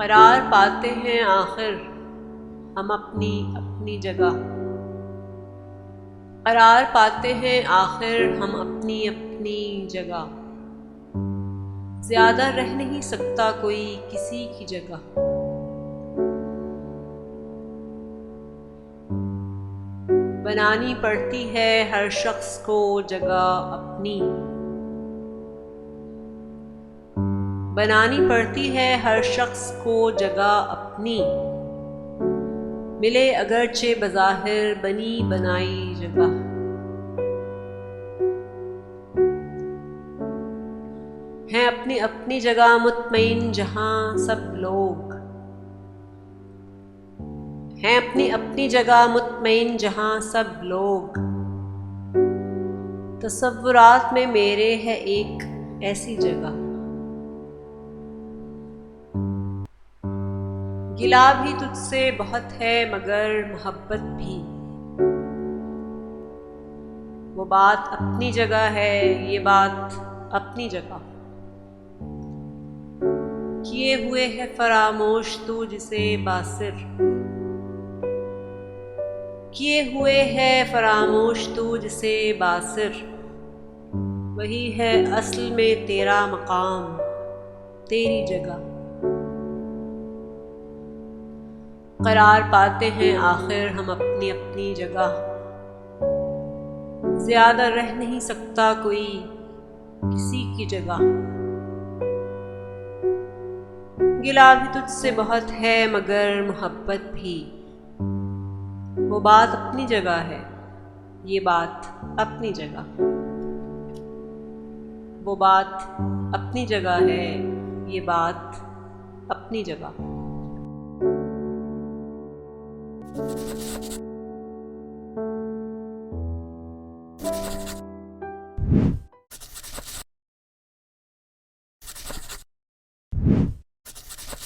करार पाते हैं आखिर हम अपनी अपनी जगह। करार पाते हैं आखिर हम अपनी अपनी जगह। ज्यादा रह नहीं सकता कोई किसी की जगह। बनानी पड़ती है हर शख्स को जगह अपनी। बनानी पड़ती है हर शख्स को जगह अपनी। मिले अगरचे बज़ाहिर बनी बनाई जगह। हैं अपनी अपनी जगह मुतमईन जहां सब लोग। हैं अपनी अपनी जगह मुतमईन जहां सब लोग। तसव्वुरात में मेरे है एक ऐसी जगह। गिला भी तुझसे बहुत है मगर मोहब्बत भी। वो बात अपनी जगह है ये बात अपनी जगह। किए हुए है फरामोश तू जिसे बासिर। किए हुए है फरामोश तू जिसे बासिर। वही है असल में तेरा मकाम तेरी जगह। करार पाते हैं आखिर हम अपनी अपनी जगह। ज्यादा रह नहीं सकता कोई किसी की जगह। गिला भी तुझसे बहुत है मगर मोहब्बत भी। वो बात अपनी जगह है ये बात अपनी जगह। वो बात अपनी जगह है ये बात अपनी जगह।